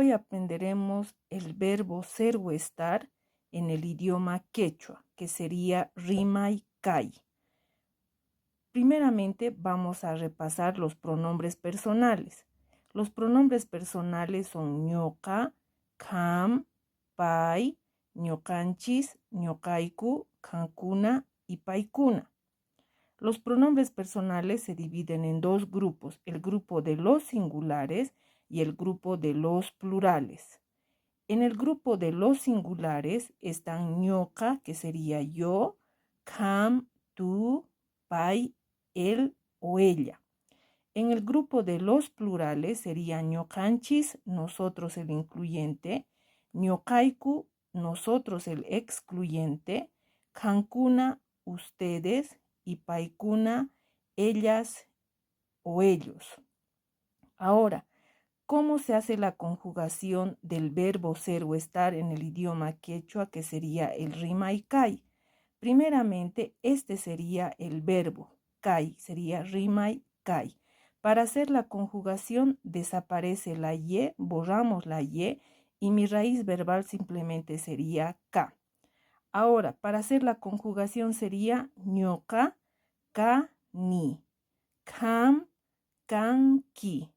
Hoy aprenderemos el verbo ser o estar en el idioma quechua, que sería rima y cay. Primeramente vamos a repasar los pronombres personales. Los pronombres personales son ñoqa, kham, pay, ñoqanchis, ñoqayku, qankuna y paykuna. Los pronombres personales se dividen en dos grupos, el grupo de los singulares y el grupo de los plurales. En el grupo de los singulares están ñoqa, que sería yo, kham, tú, pay, él o ella. En el grupo de los plurales sería ñoqanchis, nosotros el incluyente, ñoqayku, nosotros el excluyente, qankuna, ustedes, y paykuna, ellas o ellos. Ahora, ¿cómo se hace la conjugación del verbo ser o estar en el idioma quechua, que sería el rima y cay? Primeramente, este sería el verbo, cay, sería rima y cay. Para hacer la conjugación desaparece la y, borramos la y mi raíz verbal simplemente sería ka. Ahora, para hacer la conjugación sería ñoqa, ka, ni, kham, kan, ki.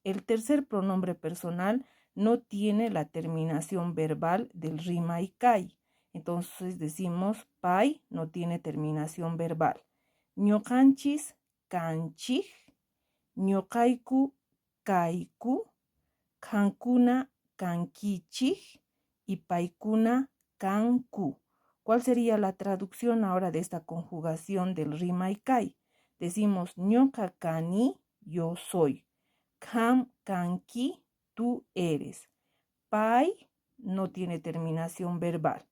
El tercer pronombre personal no tiene la terminación verbal del rima y cay. Entonces decimos pay no tiene terminación verbal. Ñoqanchis, kanchij, ñoqayku, kayku, qankuna, kankichij y paykuna, kanku. ¿Cuál sería la traducción ahora de esta conjugación del rima y cay? Decimos ñoqa kani, yo soy. Kham, kanki, tú eres. Pay no tiene terminación verbal.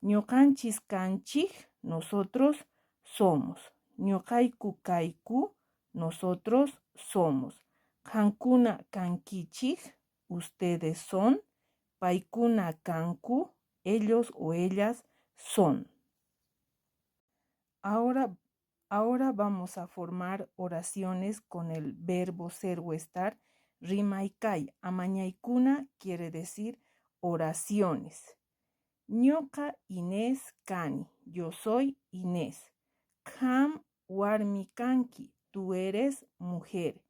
Ñoqanchis kanchij, nosotros somos. Ñoqayku kayku, nosotros somos. Qankuna kankichij, ustedes son. Paykuna kanku, ellos o ellas son. Ahora vamos a formar oraciones con el verbo ser o estar, rima y cay. Amañaykuna quiere decir oraciones. Ñoqa Inés Cani, yo soy Inés. Kham warmi kanki, tú eres mujer.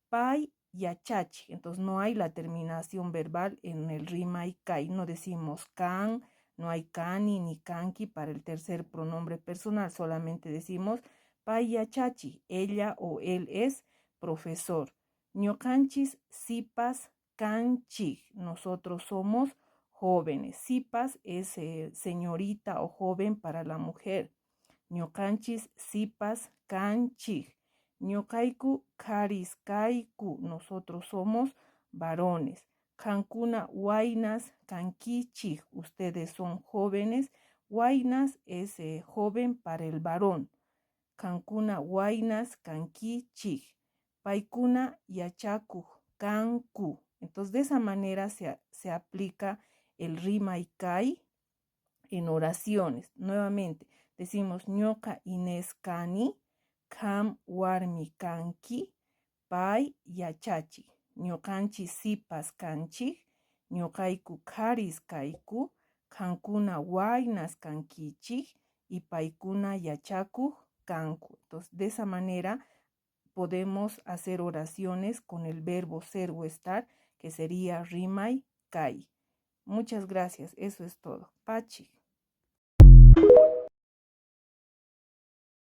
Pay yachachi, entonces no hay la terminación verbal en el rima y cay. No decimos can, no hay cani ni kanki para el tercer pronombre personal, solamente decimos pay yachachi, ella o él es profesor. Ñoqanchis sipas kanchij, nosotros somos jóvenes. Sipas es señorita o joven para la mujer. Ñoqanchis sipas kanchij. Ñoqayku qariskayku, nosotros somos varones. Qankuna waynas kankichij, ustedes son jóvenes. Waynas es joven para el varón. Qankuna waynas kankichij. Paykuna yachakuj kanku. Entonces de esa manera se aplica el rima y cay en oraciones. Nuevamente decimos ñoqa Inés Cani, kham warmi kanki, pay yachachi. Ñoqanchis sipas kanchij, ñoqayku qariskayku, qankuna waynas kankichij y paykuna yachakuj kanku. Entonces, de esa manera podemos hacer oraciones con el verbo ser o estar, que sería rima y cay. Muchas gracias, eso es todo. Pachi.